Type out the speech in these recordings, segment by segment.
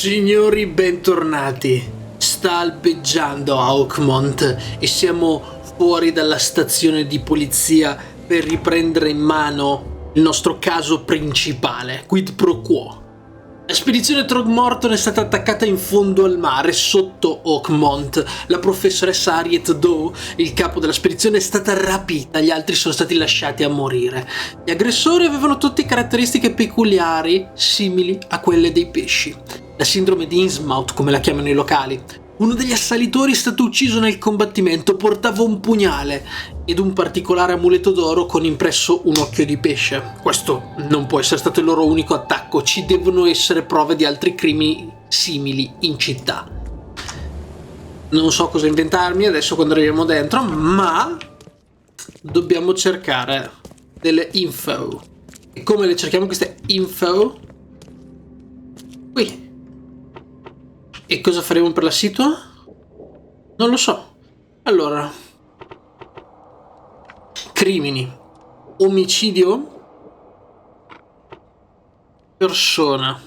Signori, bentornati. Sta albeggiando a Oakmont e siamo fuori dalla stazione di polizia per riprendere in mano il nostro caso principale, Quid pro quo. La spedizione Throgmorton è stata attaccata in fondo al mare, sotto Oakmont. La professoressa Harriet Doe, il capo della spedizione, è stata rapita, gli altri sono stati lasciati a morire. Gli aggressori avevano tutte caratteristiche peculiari, simili a quelle dei pesci. La sindrome di Innsmouth, come la chiamano i locali. Uno degli assalitori è stato ucciso nel combattimento, portava un pugnale ed un particolare amuleto d'oro con impresso un occhio di pesce. Questo non può essere stato il loro unico attacco, ci devono essere prove di altri crimini simili in città. Non so cosa inventarmi adesso quando arriviamo dentro, ma dobbiamo cercare delle info. E come le cerchiamo queste info? Qui. E cosa faremo per la situa? Non lo so. Allora, crimini, omicidio, persona.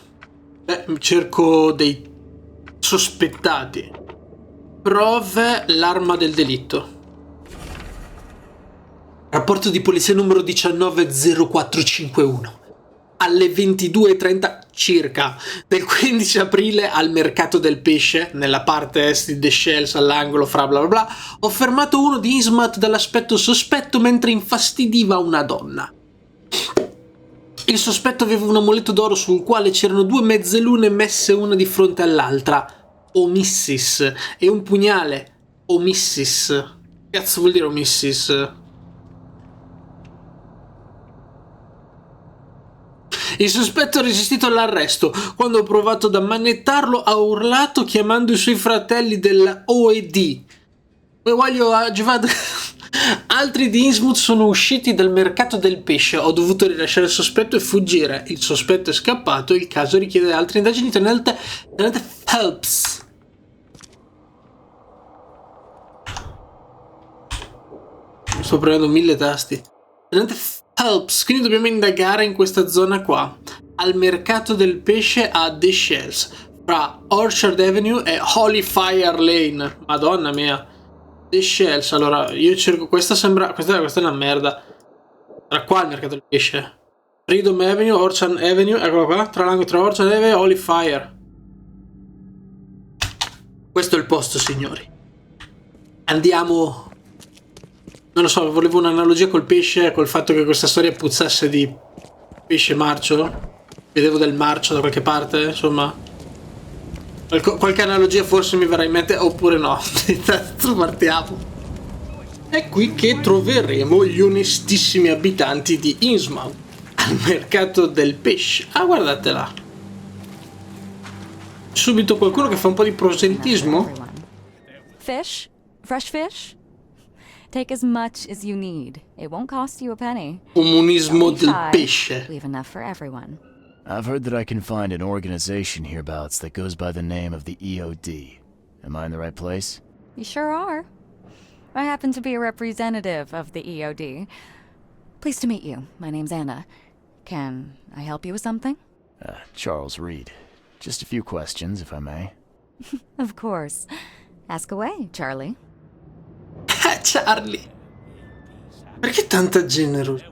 Cerco dei sospettati. Prove, l'arma del delitto. Rapporto di polizia numero 190451. Alle 22:30 circa del 15 aprile al mercato del pesce, nella parte est di The Shells, all'angolo fra bla bla bla, ho fermato uno di Innsmouth dall'aspetto sospetto mentre infastidiva una donna. Il sospetto aveva un amuleto d'oro sul quale c'erano due mezzelune messe una di fronte all'altra, omissis, e un pugnale, omissis. Che cazzo vuol dire omissis? Il sospetto ha resistito all'arresto. Quando ho provato ad ammanettarlo ha urlato chiamando i suoi fratelli della OED. Altri di Innsmouth sono usciti dal mercato del pesce. Ho dovuto rilasciare il sospetto e fuggire. Il sospetto è scappato. Il caso richiede altre indagini. Tenente Phelps. Sto premendo 1000 tasti. Tenente Phelps, quindi dobbiamo indagare in questa zona qua, al mercato del pesce a The Shells, fra Orchard Avenue e Holy Fire Lane. Madonna mia. The Shells, allora, io cerco, questa è una merda. Tra qua il mercato del pesce. Freedom Avenue, Orchard Avenue, eccolo qua, tra Orchard Avenue e Holy Fire. Questo è il posto, signori. Andiamo. Non lo so, volevo un'analogia col pesce, col fatto che questa storia puzzasse di pesce marcio. Vedevo del marcio da qualche parte, insomma. Qualche analogia forse mi verrà in mente, oppure no. Intanto partiamo. È qui che troveremo gli onestissimi abitanti di Innsmouth, al mercato del pesce. Ah, guardate là. Subito qualcuno che fa un po' di proselitismo. Fish? Fresh fish? Take as much as you need. It won't cost you a penny. Comunismo del pesce. We have enough for everyone. I've heard that I can find an organization hereabouts that goes by the name of the EOD. Am I in the right place? You sure are. I happen to be a representative of the EOD. Pleased to meet you. My name's Anna. Can I help you with something? Charles Reed. Just a few questions, if I may. Of course. Ask away, Charlie. Charlie. Perché tanta generosità?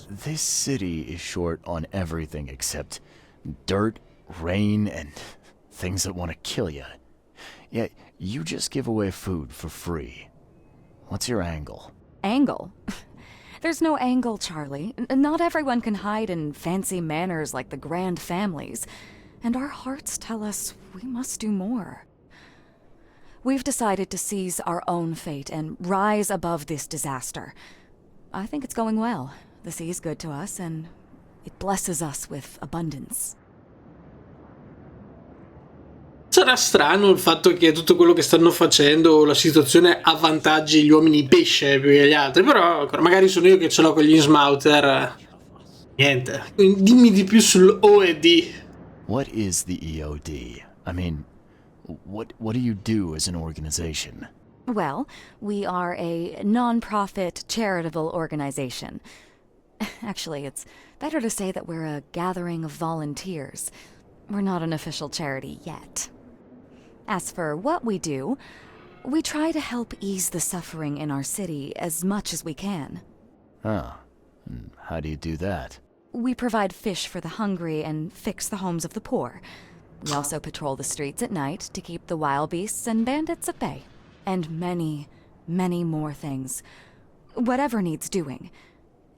This city is short on everything except dirt, rain, and things that want to kill you. Yet you just give away food for free. What's your angle? Angle? There's no angle, Charlie. Not everyone can hide in fancy manners like the grand families. And our hearts tell us we must do more. We've decided to seize our own fate and rise above this disaster. I think it's going well. The sea is good to us, and it blesses us with abundance. Sarà strano il fatto che tutto quello che stanno facendo, la situazione avvantaggi gli uomini pesce più che gli altri, però magari sono io che ce l'ho con gli Innsmouther. Niente. Dimmi di più sull'OED. What is the EOD? I mean, what do you do as an organization? Well, we are a non-profit charitable organization. Actually, it's better to say that we're a gathering of volunteers. we're not an official charity yet. As for what we do, we try to help ease the suffering in our city as much as we can. Huh. And how do you do that? We provide fish for the hungry and fix the homes of the poor. We also patrol the streets at night to keep the wild beasts and bandits at bay. And many, many more things. Whatever needs doing.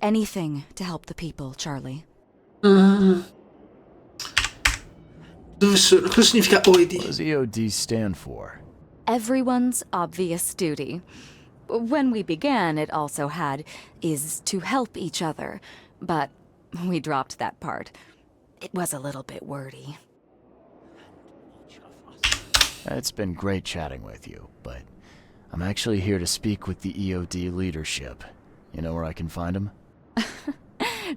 Anything to help the people, Charlie. Dove sono? Cosa significa OED? What does EOD stand for? Everyone's obvious duty. When we began, it also had, is to help each other. But we dropped that part. It was a little bit wordy. It's been great chatting with you, but I'm actually here to speak with the EOD leadership. You know where I can find them?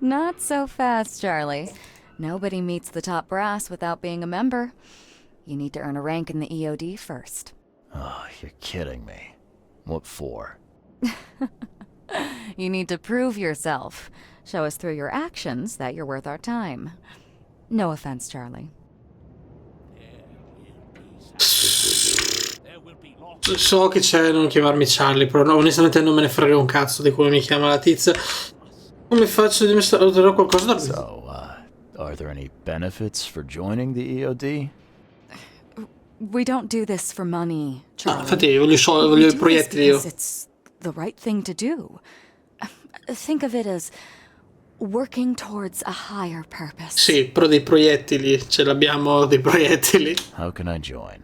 Not so fast, Charlie. Nobody meets the top brass without being a member. You need to earn a rank in the EOD first. Oh, you're kidding me. What for? You need to prove yourself. Show us through your actions that you're worth our time. No offense, Charlie. So che c'è non chiamarmi Charlie, però no, onestamente non me ne frega un cazzo di come mi chiama la tizia. Come faccio a dimostrare qualcosa da... So, are there any benefits for joining the EOD? We don't do this for money, Charlie. Infatti voglio i proiettili io. It's the right thing to do. Think of it as working towards a higher purpose. Sì, però dei proiettili, ce l'abbiamo dei proiettili. How can I join?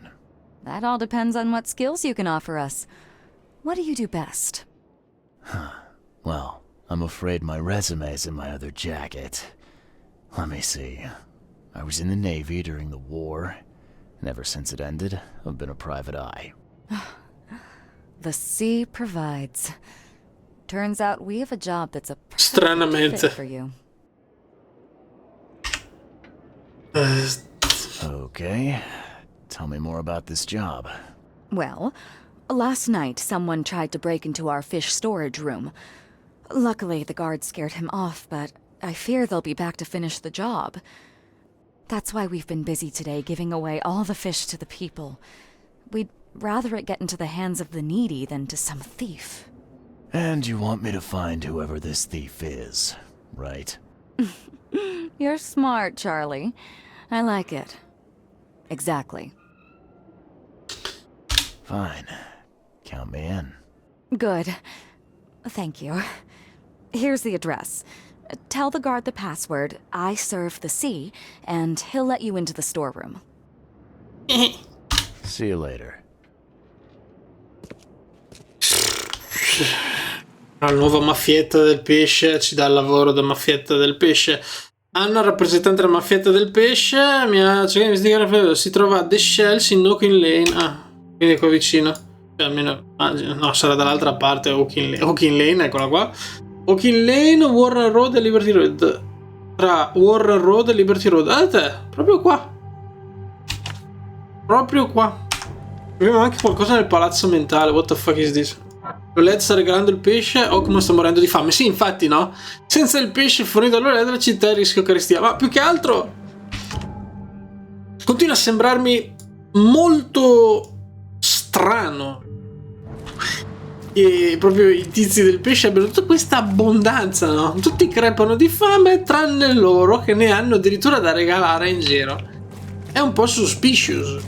That all depends on what skills you can offer us. What do you do best? Well, I'm afraid my resume's in my other jacket. Let me see. I was in the Navy during the war, and ever since it ended, I've been a private eye. The sea provides. Turns out we have a job that's a perfect Stranamente. fit for you. Okay. Tell me more about this job. Well, last night someone tried to break into our fish storage room. Luckily, the guards scared him off, but I fear they'll be back to finish the job. That's why we've been busy today giving away all the fish to the people. We'd rather it get into the hands of the needy than to some thief. And you want me to find whoever this thief is, right? You're smart, Charlie. I like it. Exactly. Fine. Count me in. Good. Thank you. Here's the address. Tell the guard the password, I serve the sea, and he'll let you into the storeroom. See you later. La nuova maffietta del pesce ci dà il lavoro da maffietta del pesce. Anna, rappresentante della maffietta del pesce, mi ha cercato di investigare. Si trova a The Shells in Oaking Lane. Ah, quindi è qua vicino. Cioè, almeno, no, sarà dall'altra parte. Oaking Lane, eccola qua. Oaking Lane, Warren Road e Liberty Road. Tra Warren Road e Liberty Road. Ah, te, proprio qua. Proprio qua. Abbiamo anche qualcosa nel palazzo mentale. What the fuck is this? Loled sta regalando il pesce, Oakmont sta morendo di fame. Sì, infatti, no? Senza il pesce fornito da Loled la città è a rischio carestia. Ma più che altro continua a sembrarmi molto strano che proprio i tizi del pesce abbiano tutta questa abbondanza, no? Tutti crepano di fame tranne loro che ne hanno addirittura da regalare in giro. È un po' suspicious.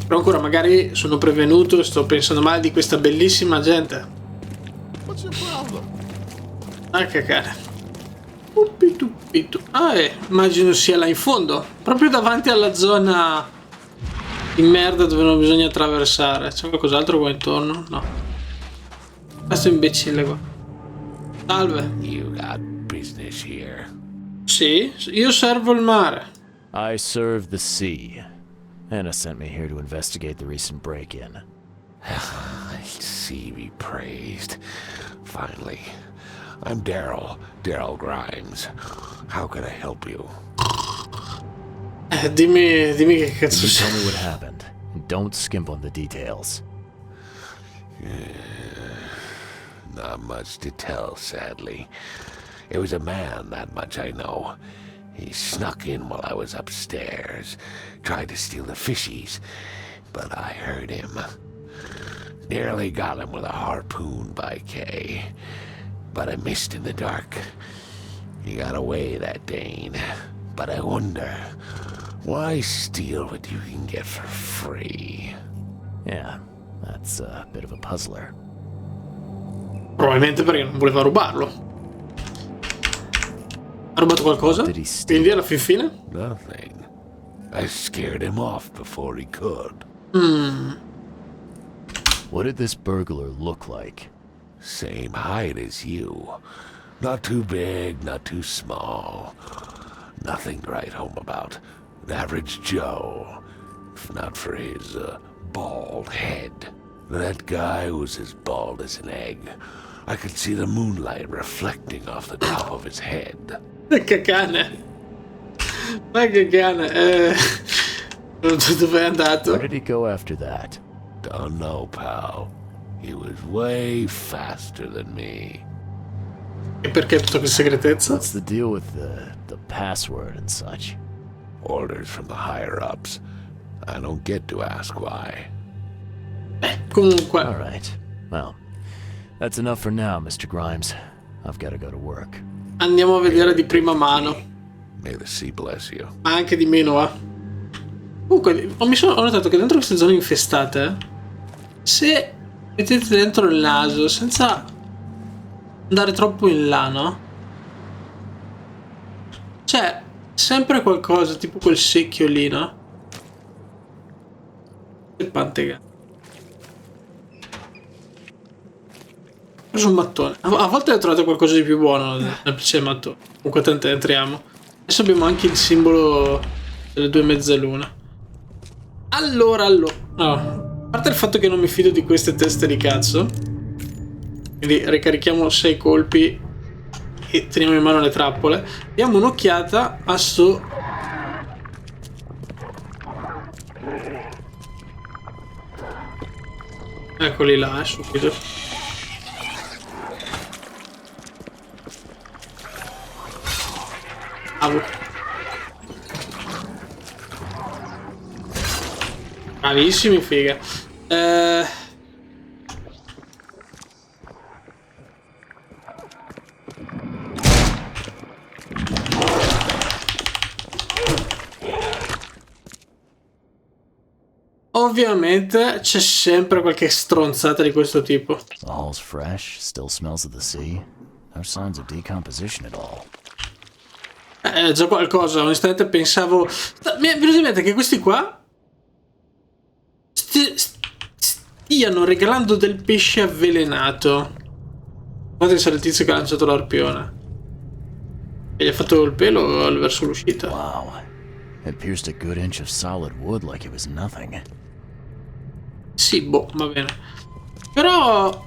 Però ancora magari sono prevenuto e sto pensando male di questa bellissima gente. Ah, cacare. Ah, immagino sia là in fondo. Proprio davanti alla zona di merda dove non bisogna attraversare. C'è qualcos'altro qua intorno? No. Questo imbecille qua. Salve. You got business here. Sì, io servo il mare. I serve the sea. Anna sent me here to investigate the recent break-in. Sea be praised. Finally. I'm Daryl Grimes. How can I help you? Dimmi che cazzo You tell sei. me what happened, and don't skimp on the details. Not much to tell, sadly. It was a man, that much I know. He snuck in while I was upstairs, tried to steal the fishies, but I heard him. Nearly got him with a harpoon by Kay, but I missed in the dark. He got away, that Dane, but I wonder, why steal what you can get for free? Yeah, that's a bit of a puzzler. Probabilmente perché non voleva rubarlo. Ha rubato qualcosa? Quindi alla fin fine? Nothing. I scared him off before he could. What did this burglar look like? Same height as you. Not too big, not too small. Nothing to write home about. An average Joe. If not for his bald head. That guy was as bald as an egg. I could see the moonlight reflecting off the top of his head. Che cane. Ma che cane. Dove è andato? Where did he go after that? Don't know, pal. He was way faster than me. E perché tutta questa segretezza? What's the deal with the password and such? Orders from the higher-ups. I don't get to ask why. Comunque. All right. Well, that's enough for now, Mr. Grimes. I've got to go to work. Andiamo a vedere di prima mano. May the sea bless you. Ma anche di meno, eh. Comunque, ho notato che dentro queste zone infestate, se mettete dentro il naso senza andare troppo in là, no? C'è sempre qualcosa, tipo quel secchio lì, no? Il pantega. Ho preso un mattone. A volte ho trovato qualcosa di più buono nel PC mattone. Comunque tanto entriamo. Adesso abbiamo anche il simbolo delle due mezzalune. Allora. No. A parte il fatto che non mi fido di queste teste di cazzo. Quindi ricarichiamo 6 colpi e teniamo in mano le trappole. Diamo un'occhiata a sto... Eccoli là, subito. Bravissimi, figa. Ovviamente c'è sempre qualche stronzata di questo tipo. The hall's fresh, still smells of the sea. No signs of decomposition at all. Già qualcosa, onestamente pensavo... Mi è venuto in mente che questi qua stiano regalando del pesce avvelenato. Guardate che sarà il tizio che ha lanciato l'arpione. E gli ha fatto il pelo verso l'uscita. Wow. It pierced a good inch of solid wood like it was nothing. Sì, boh, va bene. Però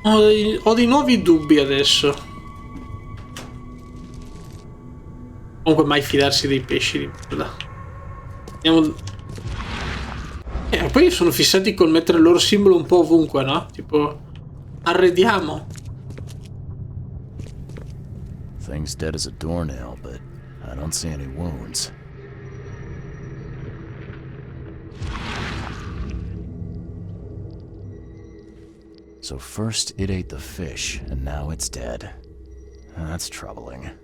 ho dei nuovi dubbi adesso. Comunque mai fidarsi dei pesci di merda. Andiamo... poi sono fissati col mettere il loro simbolo un po' ovunque, no? Tipo... Arrediamo. Thing's dead as a doornail, but I don't see any wounds. So first it ate the fish, and now it's dead. That's troubling.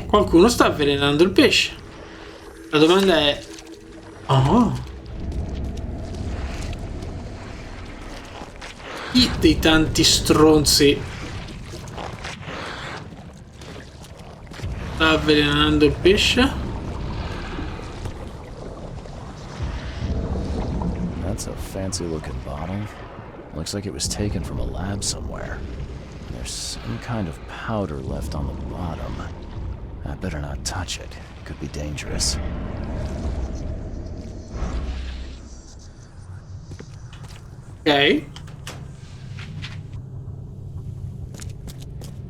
Qualcuno sta avvelenando il pesce. La domanda è... Oh. Chi dei tanti stronzi sta avvelenando il pesce? That's a fancy looking bottle. Looks like it was taken from a lab somewhere. There's some kind of powder left on the bottom. I better not touch it. It could be dangerous. Ok.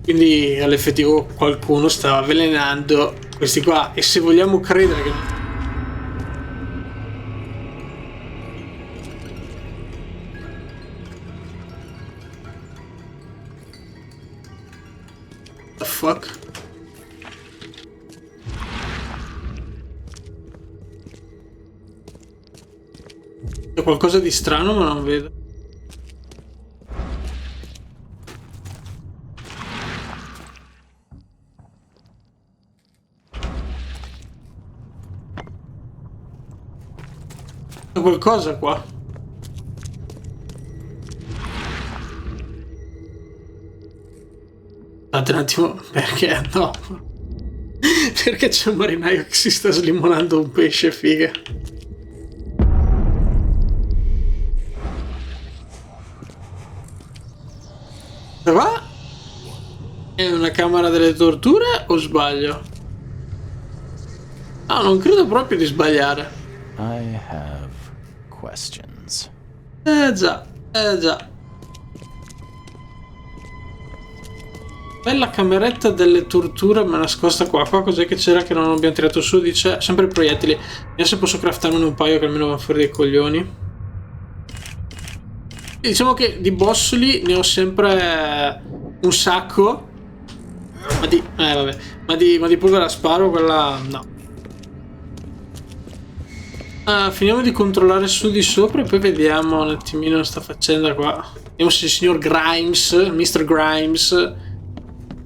Quindi all'effettivo qualcuno stava avvelenando questi qua. E se vogliamo credere che... The fuck? C'è qualcosa di strano ma non vedo. C'è qualcosa qua. Aspetta un attimo, perché no? Perché c'è un marinaio che si sta slimonando un pesce, figa. Va? È una camera delle torture o sbaglio? No, non credo proprio di sbagliare. I have questions. Già, già. Bella cameretta delle torture ma nascosta qua. Qua cos'è che c'era che non abbiamo tirato su? Dice sempre proiettili. Vediamo se posso craftarmene un paio che almeno vanno fuori dei coglioni. E diciamo che di bossoli ne ho sempre un sacco. Ma di... vabbè. Ma di polvere a sparo quella... no. Finiamo di controllare su di sopra e poi vediamo un attimino sta faccenda qua. Vediamo se il signor Grimes, Mr. Grimes,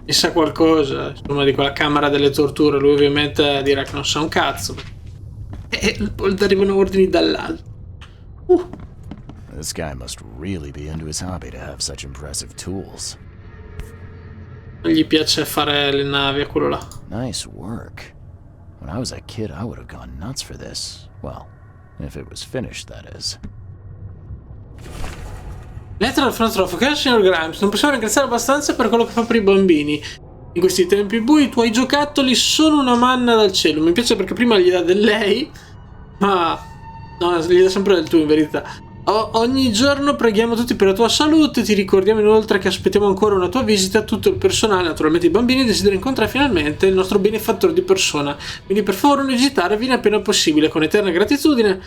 ne sa qualcosa, insomma, di quella camera delle torture. Lui ovviamente dirà che non sa un cazzo. E arrivano ordini dall'alto. This guy must really be into his hobby to have such impressive tools. Non gli piace fare le navi a quello là. Nice work. When I was a kid, I would have gone nuts for this. Well, if it was finished, that is. Lettera al frontofo. Caro signor Grimes, non possiamo ringraziare abbastanza per quello che fa per i bambini. In questi tempi bui i tuoi giocattoli sono una manna dal cielo. Mi piace perché prima gli dà del lei, ma no, gli dà sempre del tu in verità. Ogni giorno preghiamo tutti per la tua salute. Ti ricordiamo inoltre che aspettiamo ancora una tua visita. Tutto il personale, naturalmente i bambini, desidera incontrare finalmente il nostro benefattore di persona. Quindi per favore non esitare, vieni appena possibile. Con eterna gratitudine,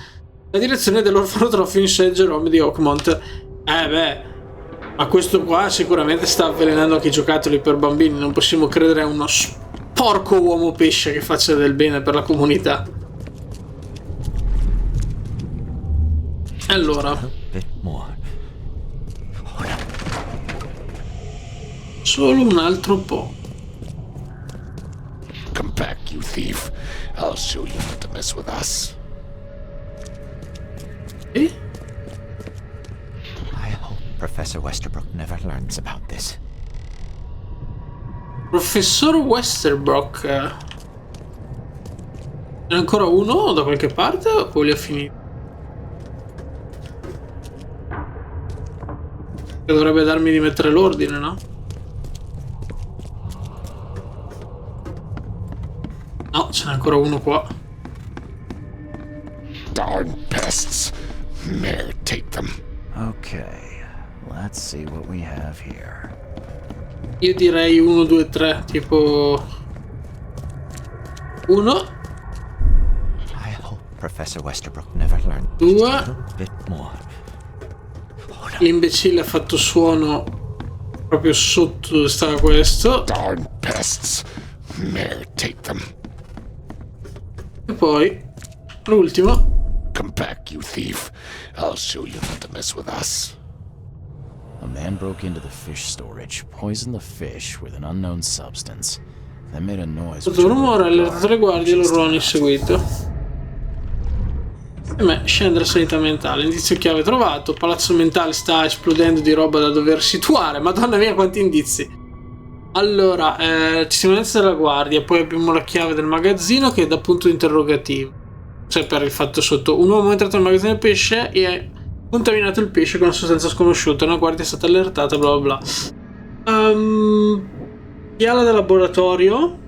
la direzione dell'orfanotrofio in St. Jerome di Oakmont. Ma questo qua sicuramente sta avvelenando anche i giocattoli per bambini. Non possiamo credere a uno sporco uomo pesce che faccia del bene per la comunità. Allora, solo un altro po'. Come back, you thief. I'll show you not to mess with us. E? I hope Professor Westerbrook never learns about this. Professor Westerbrook. Ce n'è ancora uno da qualche parte o li ha finiti? Che dovrebbe darmi di mettere l'ordine, no? No, ce n'è ancora uno qua. Darn pests. Mere take them. Okay, let's see what we have here. Io direi 1, 2, 3, tipo 1, I hope Professor Westerbrook never learned 2. a bit more. L'imbecille ha fatto suono proprio sotto dove stava questo. Darn pests. Mere take them. E poi l'ultimo. Come back, you thief. I'll show you not to mess with us. A man broke into the fish storage, poisoned the fish with an unknown substance, then made a noise. Sotto un rumore, allertato le guardie e loro hanno inseguito. E me scende la sanità mentale. Indizio chiave trovato. Palazzo mentale sta esplodendo di roba da dover situare. Madonna mia quanti indizi. Allora, testimonianza della guardia. Poi abbiamo la chiave del magazzino che è da punto interrogativo. Cioè per il fatto sotto. Un uomo è entrato nel magazzino del pesce e ha contaminato il pesce con una sostanza sconosciuta. Una guardia è stata allertata, bla bla bla. Chiave del laboratorio.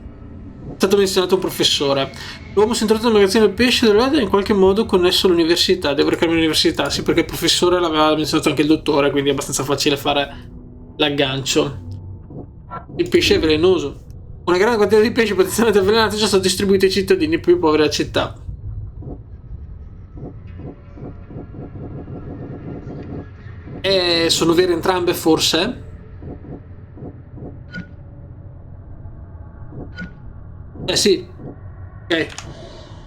È stato menzionato un professore. L'uomo si è introdotto nel magazzino del pesce della in qualche modo connesso all'università. Devo recarmi all'università, sì, perché il professore l'aveva menzionato anche il dottore, quindi è abbastanza facile fare l'aggancio. Il pesce è velenoso. Una grande quantità di pesce potenzialmente avvelenato è già stato distribuito ai cittadini più poveri della città. E sono vere entrambe, forse? Sì. Ok.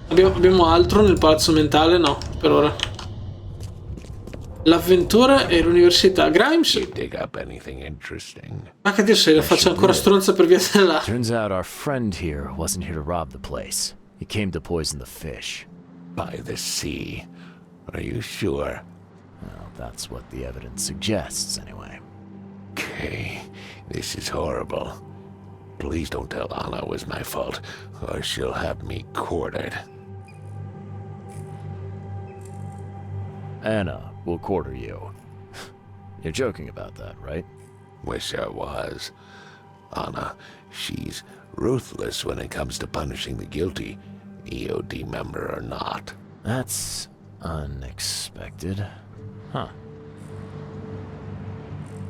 Abbiamo altro nel palazzo mentale? No, per ora. L'avventura e l'università. Grimes. You dig up anything interesting? Ma che Dio, se la faccio ancora stronza per via della... Turns out our friend here wasn't here to rob the place. He came to poison the fish. By the sea. Are you sure? Well, that's what the evidence suggests, anyway. Okay, this is horrible. Please don't tell Anna it was my fault, or she'll have me quartered. Anna will quarter you. You're joking about that, right? Wish I was. Anna, she's ruthless when it comes to punishing the guilty, EOD member or not. That's unexpected. Huh.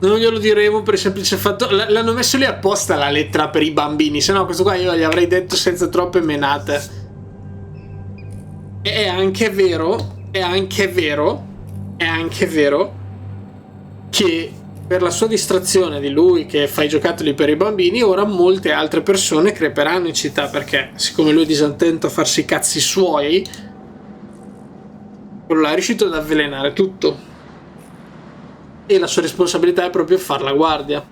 Non glielo diremo per il semplice fatto... L'hanno messo lì apposta la lettera per i bambini, se no questo qua io gli avrei detto senza troppe menate. E è anche vero che per la sua distrazione di lui che fa i giocattoli per i bambini, ora molte altre persone creperanno in città, perché siccome lui è disattento a farsi i cazzi suoi, quello là è riuscito ad avvelenare tutto. E la sua responsabilità è proprio far la guardia.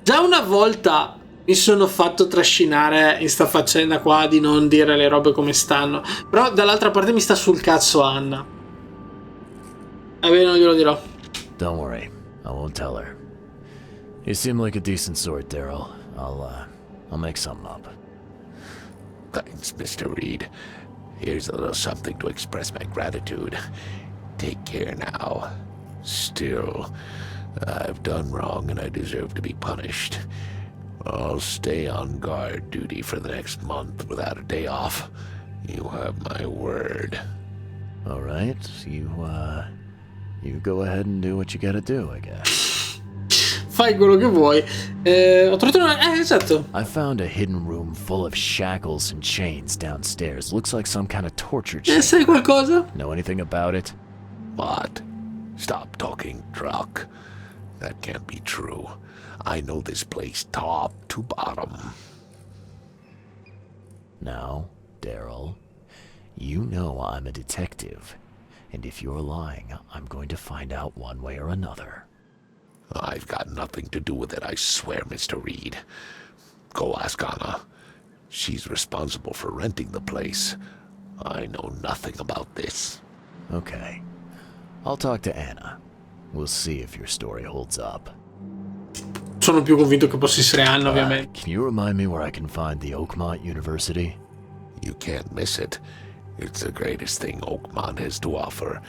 Già una volta mi sono fatto trascinare in sta faccenda qua di non dire le robe come stanno, però dall'altra parte mi sta sul cazzo Anna. Bene, non glielo dirò. Don't worry, I won't tell her. You seem like a decent sort, Daryl. I'll make something up. Thanks, Mr. Reed. Here's a little something to express my gratitude. Take care now. Still, I've done wrong and I deserve to be punished. I'll stay on guard duty for the next month without a day off. You have my word. All right, you go ahead and do what you gotta do, I guess. Fai quello che vuoi. Ho trovato una... esatto. I found a hidden room full of shackles and chains downstairs. Looks like some kind of torture chamber. Sai qualcosa? Know anything about it? What? Stop talking truck. That can't be true. I know this place top to bottom. Now, Daryl, you know I'm a detective. And if you're lying, I'm going to find out one way or another. I've got nothing to do with it, I swear, Mr. Reed. Go ask Anna. She's responsible for renting the place. I know nothing about this. Okay. I'll talk to Anna. We'll see if your story holds up. Sono più convinto che possa essere Anna, ovviamente. Can you remind me where I can find the Oakmont University? You can't miss it. It's the greatest thing Oakmont has to offer,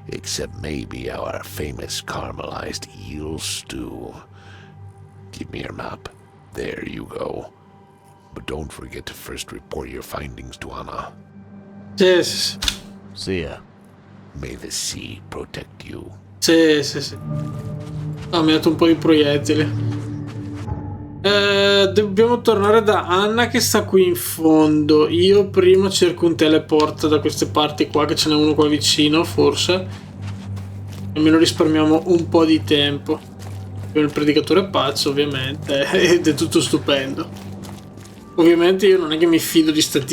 except maybe our famous caramelized eel stew. Give me your map. There you go. But don't forget to first report your findings to Anna. Sì. See ya. May the sea protect you. Sì. Oh, mi ha dato un po' di proiettili. Dobbiamo tornare da Anna che sta qui in fondo. Io prima cerco un teleport da queste parti qua, che ce n'è uno qua vicino forse. Almeno risparmiamo un po' di tempo. Il predicatore pazzo ovviamente ed è tutto stupendo. Ovviamente io non è che mi fido di sti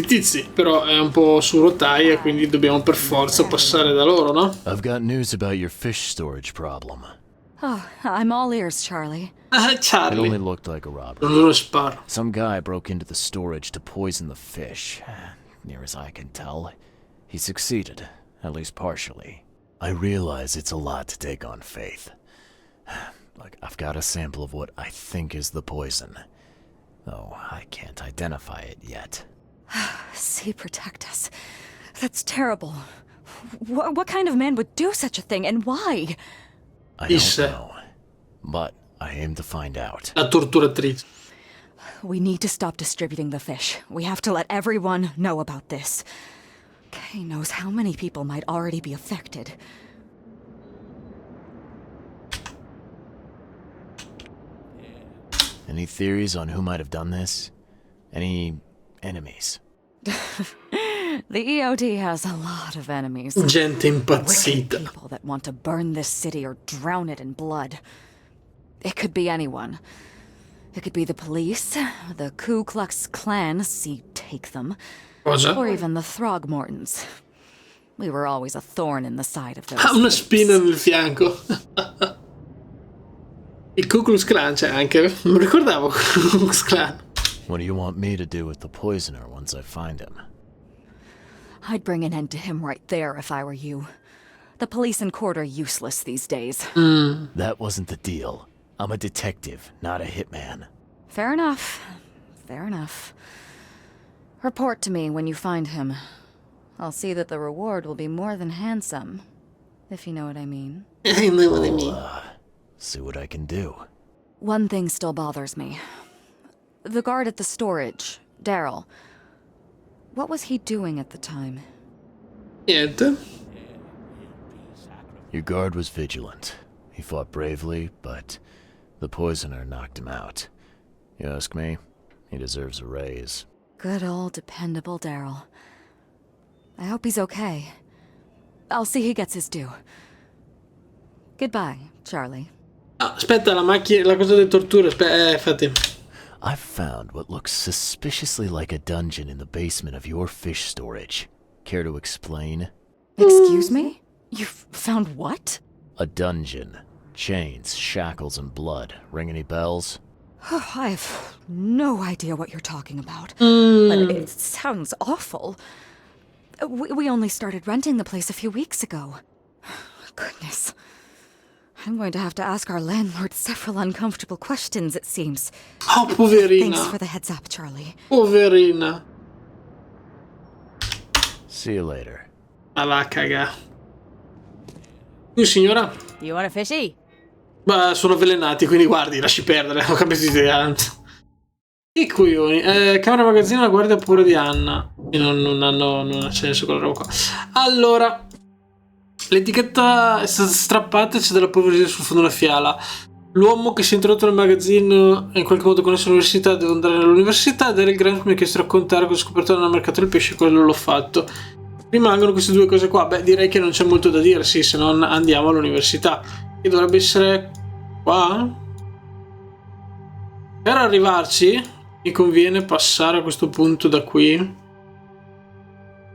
tizi, però è un po' su rotaia, quindi dobbiamo per forza passare da loro, no? I've got news about your fish storage problem. Oh, I'm all ears, Charlie. Ah, It Charlie. only looked like a robbery. Non lo sparo. Some guy broke into the storage to poison the fish. Near as I can tell, he succeeded, at least partially. I realize it's a lot to take on faith. Look, I've got a sample of what I think is the poison. Though I can't identify it yet. Sea protect us. That's terrible. What kind of man would do such a thing, and why? I don't know, but I aim to find out. La torturatrice. We need to stop distributing the fish. We have to let everyone know about this. Kay knows how many people might already be affected. Any theories on who might have done this? Any enemies? The EOD has a lot of enemies. Gente Wicked impazzita. people that want to burn this city or drown it in blood. It could be anyone. It could be the police, the Ku Klux Klan, see take them, Cosa? or even the Throgmortons. We were always a thorn in the side of those. Ha una spina nel fianco. Il Ku Klux Klan c'è anche. Non ricordavo Ku Klux Klan. What do you want me to do with the poisoner once I find him? I'd bring an end to him right there if I were you. The police and court are useless these days. That wasn't the deal. I'm a detective, not a hitman. Fair enough. Fair enough. Report to me when you find him. I'll see that the reward will be more than handsome, if you know what I mean. I know what I mean. See what I can do. One thing still bothers me. The guard at the storage, Daryl. What was he doing at the time? Niente. Your guard was vigilant. He fought bravely, but the poisoner knocked him out. You ask me, he deserves a raise. Good old dependable Daryl. I hope he's okay. I'll see he gets his due. Goodbye, Charlie. Ah, aspetta, la macchina, la cosa delle torture, infatti. I've found what looks suspiciously like a dungeon in the basement of your fish storage. Care to explain? Excuse me? You've found what? A dungeon. Chains, shackles, and blood. Ring any bells? I've no idea what you're talking about. But it sounds awful. We only started renting the place a few weeks ago. Goodness. I'm going to have to ask our landlord several uncomfortable questions, it seems. Oh, poverina. Thanks for the heads up, Charlie. Poverina. See you later. Ma va a cagà. Signora? You want a fishy? Beh, sono avvelenati, quindi guardi, lasci perdere. Ho capito idea. Che coglioni. Camera magazzino, la guardia pure di Anna. Non ha senso quella roba qua. Allora, l'etichetta è stata strappata e c'è della polvere sul fondo della fiala. L'uomo che si è introdotto nel magazzino è in qualche modo connesso all'università, deve andare all'università ed Eric Grant mi ha chiesto di raccontare cosa ho scoperto nel mercato del pesce, quello l'ho fatto. Rimangono queste due cose qua. Beh, direi che non c'è molto da dire, sì, se non andiamo all'università. Che dovrebbe essere qua. Per arrivarci mi conviene passare a questo punto da qui.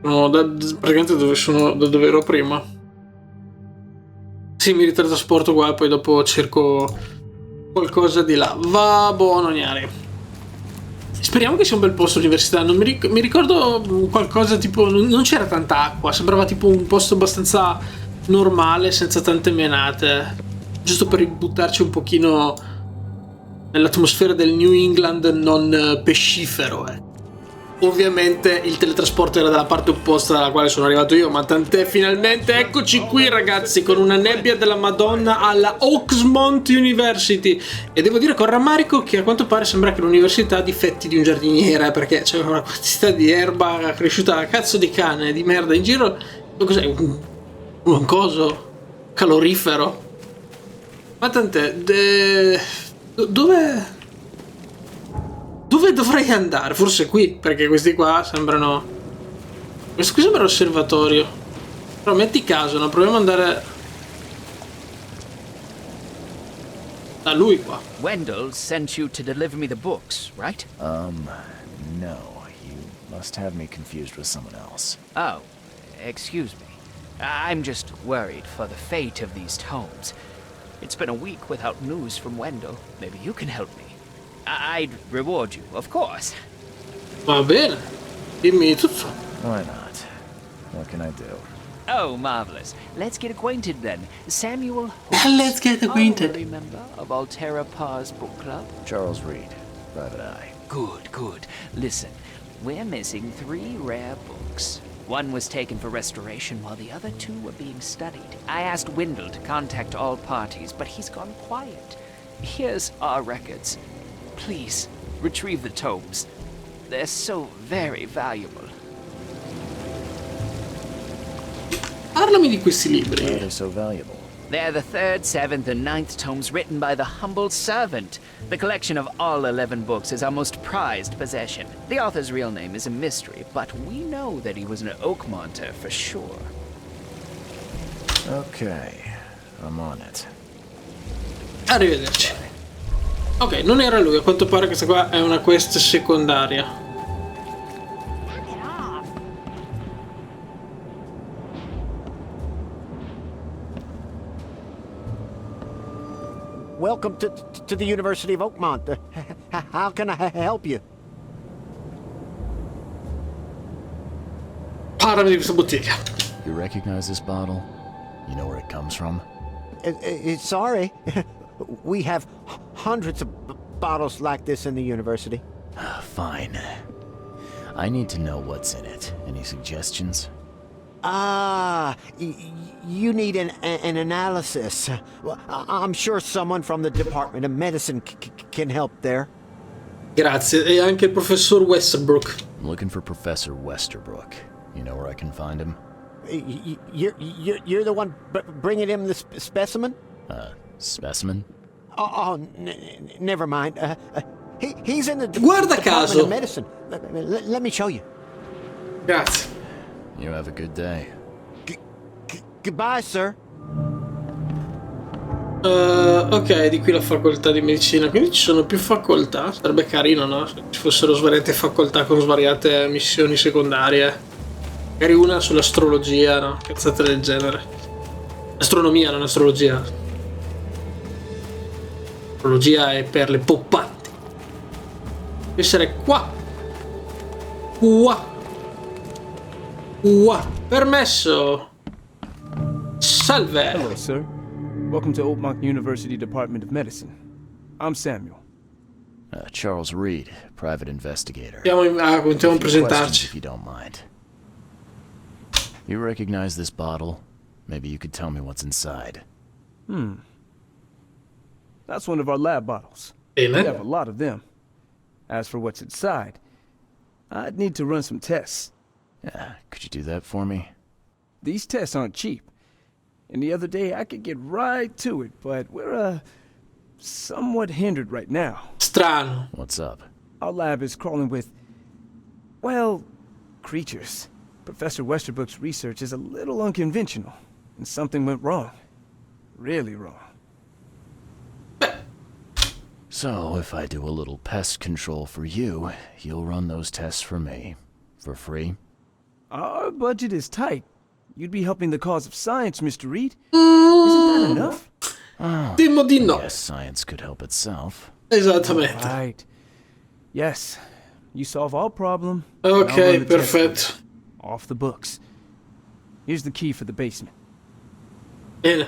No, praticamente da dove ero prima. Sì, mi riteletrasporto qua e poi dopo cerco qualcosa di là. Va buono, gnare. Speriamo che sia un bel posto l'università. Non mi ricordo qualcosa tipo. Non c'era tanta acqua. Sembrava tipo un posto abbastanza normale, senza tante menate. Giusto per buttarci un pochino nell'atmosfera del New England non pescifero. Ovviamente il teletrasporto era dalla parte opposta dalla quale sono arrivato io, ma tant'è, finalmente eccoci qui ragazzi, con una nebbia della Madonna alla Oakmont University. E devo dire con rammarico che a quanto pare sembra che l'università ha difetti di un giardiniere, perché c'è una quantità di erba cresciuta a cazzo di cane, di merda in giro. Cos'è? Un coso? Calorifero? Ma tant'è, dove dovrei andare? Forse qui, perché questi qua sembrano. Questo qui sembra l'osservatorio. Però metti caso, no? Proviamo ad andare da lui qua. Wendell sent you to deliver me the books, right? No. You must have me confused with someone else. Oh, excuse me. I'm just worried for the fate of these tomes. It's been a week without news from Wendell. Maybe you can help me. I'd reward you, of course. Va bene. Dimmi tutto. Why not? What can I do? Oh, marvelous. Let's get acquainted then. Samuel Let's get acquainted. Honorary member of Altera Par's book club. Charles Reed, Private Eye. Good, good. Listen, we're missing 3 rare books. One was taken for restoration while the other 2 were being studied. I asked Wendell to contact all parties, but he's gone quiet. Here's our records. Please, retrieve the tomes. They're so very valuable. Parlami di questi Why are libri. they so valuable? They're the 3rd, 7th, and 9th tomes written by the humble servant. The collection of all 11 books is our most prized possession. The author's real name is a mystery, but we know that he was an Oakmonter for sure. Okay, I'm on it. Arrivederci. Ok, non era lui, a quanto pare questa qua è una quest secondaria. welcome to the University of Oakmont. How can I help you? Parlami di questa bottega. You recognize this bottle? You know where it comes from? Sorry. We have hundreds of bottles like this in the university. Fine. I need to know what's in it. Any suggestions? You need an analysis. Well, I'm sure someone from the Department of Medicine can help there. Grazie. E anche il professor Westerbrook. I'm looking for Professor Westerbrook. You know where I can find him? You're the one bringing him the specimen? Specimen? Never mind. He's in the Guarda Department caso. of Medicine. Let me show you. Grazie. You have a good day. Goodbye, sir. Ok, di qui la facoltà di medicina, quindi ci sono più facoltà. Sarebbe carino, no? Se ci fossero svariate facoltà con svariate missioni secondarie. Magari una sull'astrologia, no? Cazzate del genere. Astronomia, non astrologia. Astrologia è per le poppanti. Deve essere qua. Qua. Permesso. Salve. Hello, sir. Welcome to Oakmont University Department of Medicine. I'm Samuel. Charles Reed, private investigator. Cominciamo a Questions, presentarci. if you don't mind. You recognize this bottle? Maybe you could tell me what's inside. That's one of our lab bottles. We have Bene. a lot of them. As for what's inside, I'd need to run some tests. Could you do that for me? These tests aren't cheap. And the other day I could get right to it, but we're, somewhat hindered right now. Strano. What's up? Our lab is crawling with, well, creatures. Professor Westerbrook's research is a little unconventional, and something went wrong. Really wrong. So, if I do a little pest control for you, you'll run those tests for me. For free? Our budget is tight. You'd be helping the cause of science, Mr. Reed. Isn't that enough? Temo di no. Yes, science could help itself. Esattamente. Right. Yes. You solve all problem. and I'll Ok, run the test for you. perfetto. Off the books. Here's the key for the basement. Bene.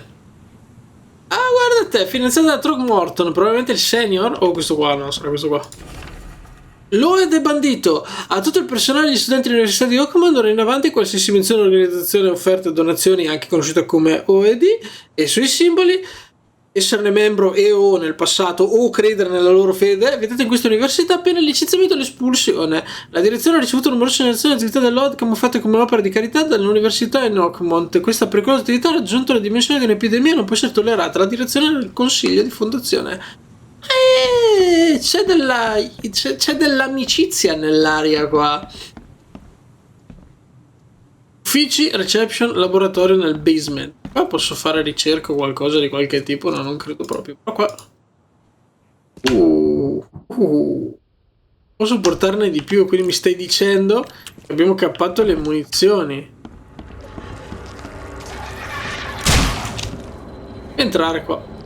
Ah, guarda te, finanziata da Morton, probabilmente il senior. O questo qua, no, sarà questo qua. Lloyd è bandito. A tutto il personale e gli studenti dell'Università di Oakmont, d'ora in avanti qualsiasi menzione all'organizzazione offerte donazioni, anche conosciuta come OED, e i suoi simboli, esserne membro e o nel passato o credere nella loro fede, vedete in questa università pena il licenziamento e l'espulsione. La direzione ha ricevuto numerose segnalazioni di attività dell'OD camuffate come un'opera di carità dall'università in Oakmont. Questa pericolosa attività ha raggiunto le dimensioni di un'epidemia e non può essere tollerata. La direzione del consiglio di fondazione. C'è dell'amicizia nell'aria qua. Uffici, reception, laboratorio nel basement. Qua posso fare ricerca o qualcosa di qualche tipo? No, non credo proprio. Ma qua. Posso portarne di più, quindi mi stai dicendo che abbiamo cappato le munizioni. Entrare qua.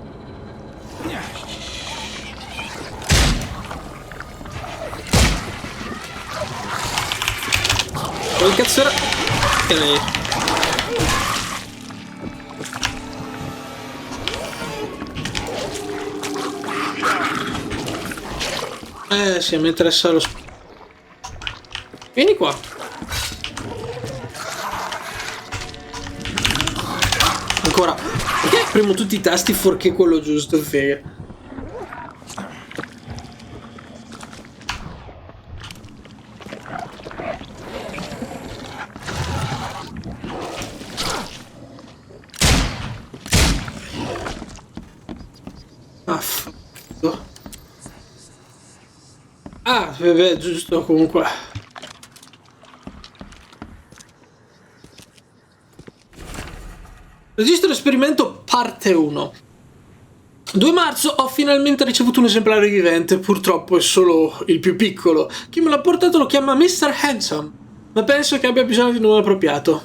Quel cazzo era? Che lei? Sì, mi interessa lo... Vieni qua. Ancora. Perché premo tutti i tasti fuorché quello giusto, figa? Beh, giusto comunque. Registro esperimento parte 1. 2 marzo ho finalmente ricevuto un esemplare vivente, purtroppo è solo il più piccolo. Chi me l'ha portato lo chiama Mr. Handsome, ma penso che abbia bisogno di un nome appropriato.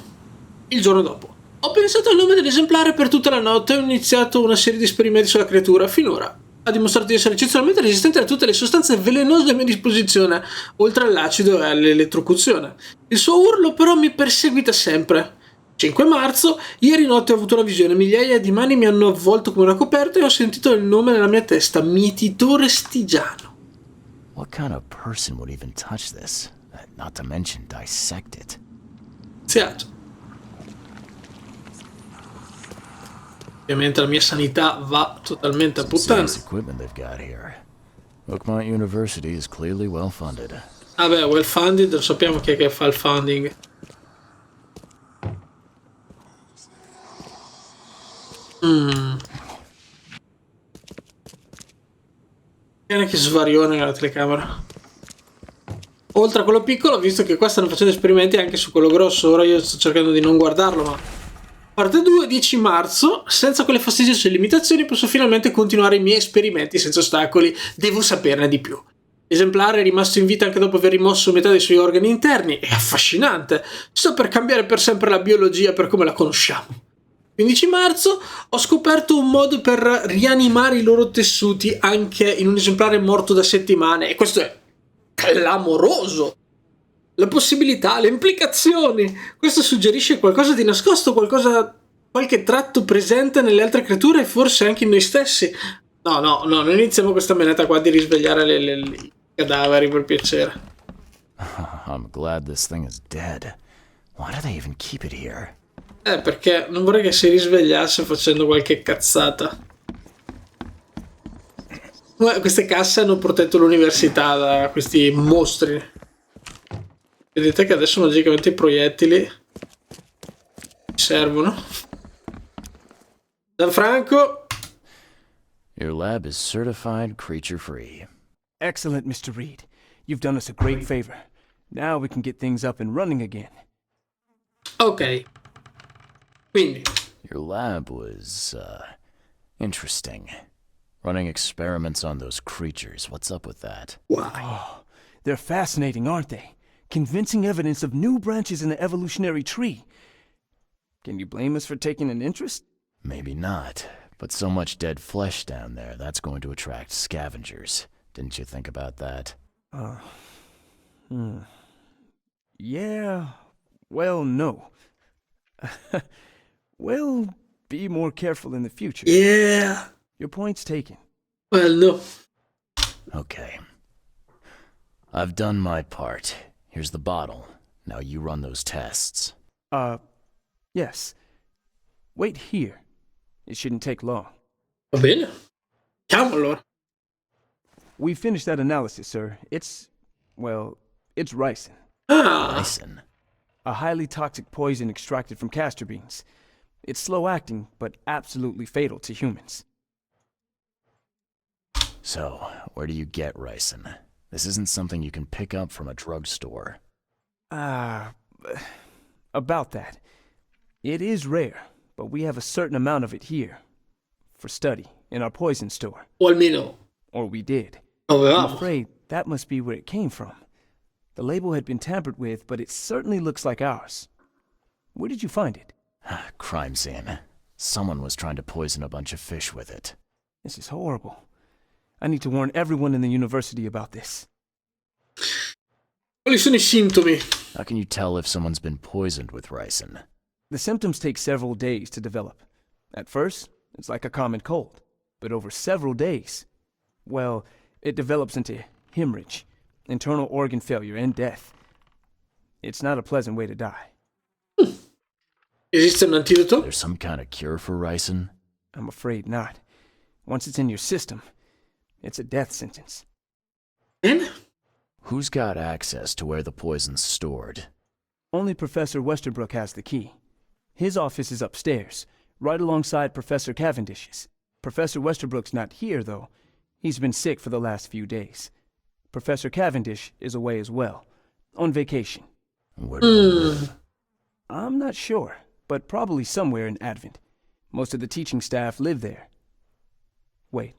Il giorno dopo. Ho pensato al nome dell'esemplare per tutta la notte e ho iniziato una serie di esperimenti sulla creatura. Finora ha dimostrato di essere eccezionalmente resistente a tutte le sostanze velenose a mia disposizione, oltre all'acido e all'elettrocuzione. Il suo urlo però mi perseguita sempre. 5 marzo, ieri notte ho avuto una visione, migliaia di mani mi hanno avvolto come una coperta e ho sentito il nome nella mia testa, mietitore stigiano. What kind of person would even touch this? Not to mention dissect it. Iniziato. Ovviamente la mia sanità va totalmente a puttana. Serious equipment they've got here. Oakmont University is clearly well funded. Vabbè, well funded, lo sappiamo chi è che fa il funding. Viene che svarione la telecamera. Oltre a quello piccolo, visto che qua stanno facendo esperimenti anche su quello grosso, ora io sto cercando di non guardarlo, ma... Parte 2, 10 marzo, senza quelle fastidiose limitazioni posso finalmente continuare i miei esperimenti senza ostacoli, devo saperne di più. L'esemplare è rimasto in vita anche dopo aver rimosso metà dei suoi organi interni, è affascinante, sto per cambiare per sempre la biologia per come la conosciamo. 15 marzo ho scoperto un modo per rianimare i loro tessuti anche in un esemplare morto da settimane e questo è clamoroso. La possibilità, le implicazioni. Questo suggerisce qualcosa di nascosto, qualche tratto presente nelle altre creature e forse anche in noi stessi. No, non iniziamo questa menata qua di risvegliare i cadaveri per piacere. I'm glad this thing is dead. Why do they even keep it here? Perché non vorrei che si risvegliasse facendo qualche cazzata. Queste casse hanno protetto l'università da questi mostri. Vedete che adesso magicamente i proiettili servono. Gianfranco. Your lab is certified creature free. Excellent, Mr. Reed. You've done us a great favor. Now we can get things up and running again. Ok. Quindi. Your lab was, interesting. Running experiments on those creatures. What's up with that? Why? Oh, they're fascinating, aren't they? Convincing evidence of new branches in the evolutionary tree. Can you blame us for taking an interest? Maybe not, but so much dead flesh down there, that's going to attract scavengers. Didn't you think about that? Yeah, well, no. We'll be more careful in the future. Yeah. Your point's taken. Well, no. Okay. I've done my part. Here's the bottle. Now you run those tests. Yes. Wait here. It shouldn't take long. Va bene. Chiamo allora. We finished that analysis, sir. It's ricin. Ricin? A highly toxic poison extracted from castor beans. It's slow-acting, but absolutely fatal to humans. So, where do you get ricin? This isn't something you can pick up from a drugstore. About that. It is rare, but we have a certain amount of it here. For study, in our poison store. O almeno. Or we did. Avevamo. I'm afraid that must be where it came from. The label had been tampered with, but it certainly looks like ours. Where did you find it? Crime scene. Someone was trying to poison a bunch of fish with it. This is horrible. I need to warn everyone in the university about this. Quali sono I sintomi? How can you tell if someone's been poisoned with ricin? The symptoms take several days to develop. At first, it's like a common cold. But over several days, well, it develops into hemorrhage, internal organ failure, and death. It's not a pleasant way to die. Esiste un antidoto? There's some kind of cure for ricin? I'm afraid not. Once it's in your system, it's a death sentence. Bene. Who's got access to where the poison's stored? Only Professor Westerbrook has the key. His office is upstairs, right alongside Professor Cavendish's. Professor Westerbrook's not here, though. He's been sick for the last few days. Professor Cavendish is away as well, on vacation. Where do they live? I'm not sure, but probably somewhere in Advent. Most of the teaching staff live there. Wait,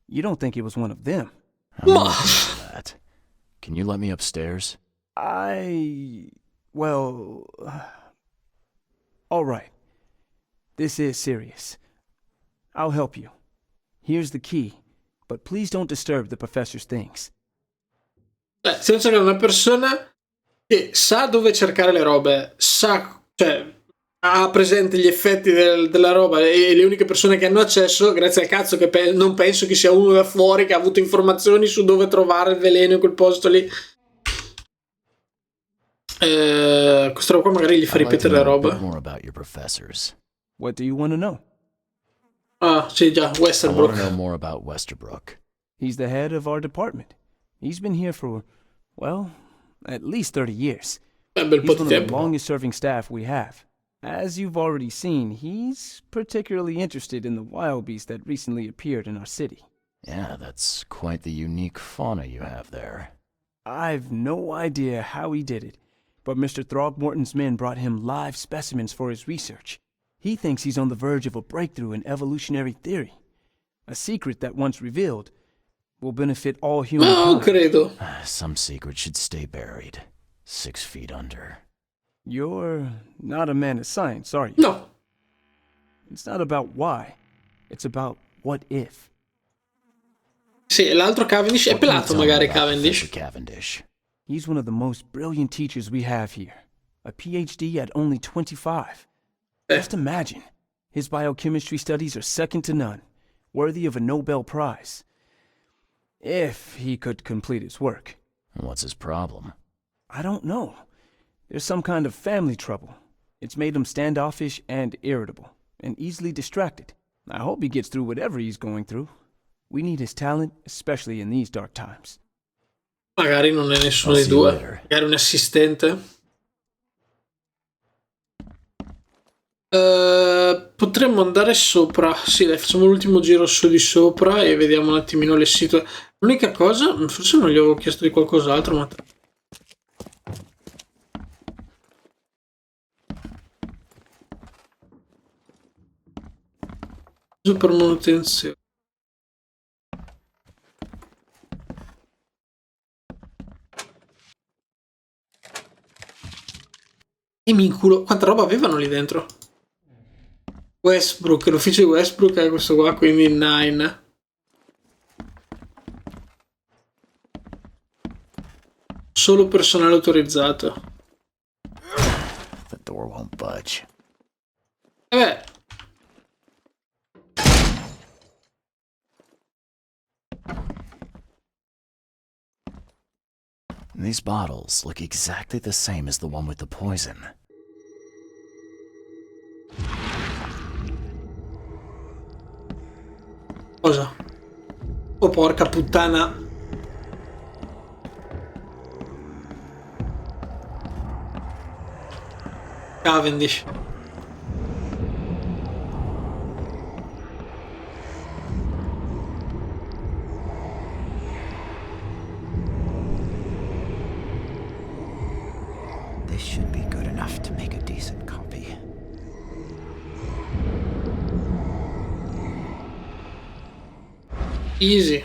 you don't think it was one of them? I'm not sure of that. Can you let me upstairs? All right. This is serious. I'll help you. Here's the key, but please don't disturb the professor's things. Stiamo cercando una persona che sa dove cercare le robe, sa, cioè, ha presente gli effetti della roba, e le uniche persone che hanno accesso, grazie al cazzo che non penso che sia uno da fuori che ha avuto informazioni su dove trovare il veleno in quel posto lì. Questa roba qua magari gli fa ripetere le robe. What do you want to know? Ah, sì, già, Westerbrook. I want to know more about Westerbrook. He's the head of our department. He's been here for, well, at least 30 years. Un bel po' He's di one of the tempo. longest serving staff we have. As you've already seen, he's particularly interested in the wild beast that recently appeared in our city. Yeah, that's quite the unique fauna you have there. I've no idea how he did it, but Mr. Throgmorton's men brought him live specimens for his research. He thinks he's on the verge of a breakthrough in evolutionary theory. A secret that, once revealed, will benefit all humankind. No, credo. Some secret should stay buried, 6 feet under. You're not a man of science, are you? No. It's not about why. It's about what if. Sì, l'altro Cavendish è pelato magari Cavendish. He's one of the most brilliant teachers we have here. A PhD at only 25. Just imagine. His biochemistry studies are second to none, worthy of a Nobel Prize. If he could complete his work. What's his problem? I don't know. There's some kind of family trouble. It's made him standoffish and irritable, and easily distracted. I hope he gets through whatever he's going through. We need his talent, especially in these dark times. Magari non è nessuno dei due. Magari un assistente. Potremmo andare sopra. Sì, dai, facciamo l'ultimo giro su di sopra e vediamo un attimino le situazioni. L'unica cosa, forse non gli avevo chiesto di qualcos'altro, ma... per manutenzione. E mi inculo. Quanta roba avevano lì dentro? Westbrook, l'ufficio di Westbrook è questo qua, quindi Nine. Solo personale autorizzato. The door won't budge. Beh. These bottles look exactly the same as the one with the poison. Cosa? Oh, porca puttana. Cavendish. This should be good enough to make a decent copy. Easy.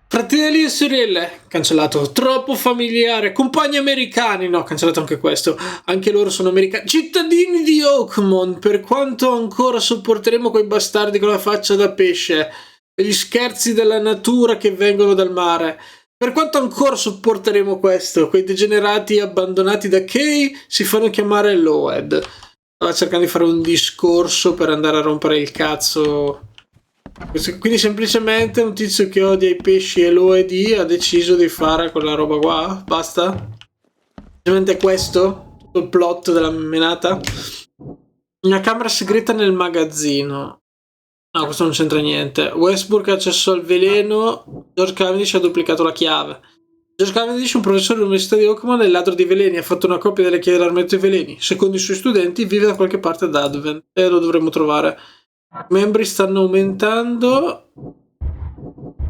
Fratelli e sorelle, cancellato. Troppo familiare. Compagni americani, no, cancellato anche questo. Anche loro sono americani. Cittadini di Oakmont, per quanto ancora sopporteremo quei bastardi con la faccia da pesce, gli scherzi della natura che vengono dal mare. Per quanto ancora sopporteremo questo, quei degenerati abbandonati da Kay si fanno chiamare Loed. Stava cercando di fare un discorso per andare a rompere il cazzo. Quindi semplicemente un tizio che odia i pesci e Loed ha deciso di fare quella roba qua. Basta? Semplicemente questo? Tutto il plot della menata? Una camera segreta nel magazzino. No, questo non c'entra niente. Westbrook ha accesso al veleno. George Cavendish ha duplicato la chiave. George Cavendish, un professore dell'Università di Oakmont, è il ladro di veleni. Ha fatto una copia delle chiavi dell'armadio dei veleni. Secondo i suoi studenti vive da qualche parte ad Advent e lo dovremmo trovare. I membri stanno aumentando.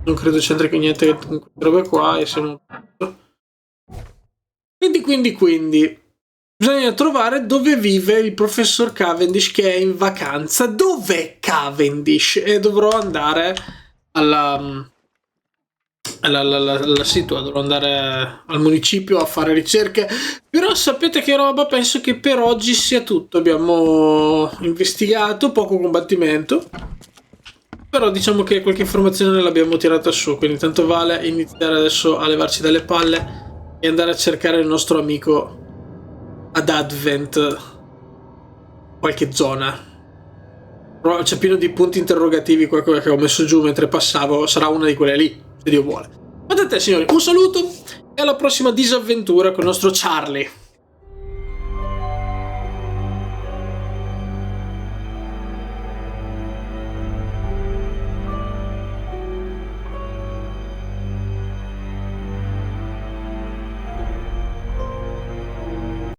Non credo c'entri niente con queste robe qua. E siamo... Quindi bisogna trovare dove vive il professor Cavendish, che è in vacanza. Dov'è Cavendish? E dovrò andare alla la situa, dovrò andare al municipio a fare ricerche. Però sapete che roba, penso che per oggi sia tutto. Abbiamo investigato, poco combattimento, però diciamo che qualche informazione l'abbiamo tirata su, quindi tanto vale iniziare adesso a levarci dalle palle e andare a cercare il nostro amico ad Advent, qualche zona. C'è pieno di punti interrogativi qua che ho messo giù mentre passavo, sarà una di quelle lì, se Dio vuole. Ma a te signori, un saluto e alla prossima disavventura con il nostro Charlie.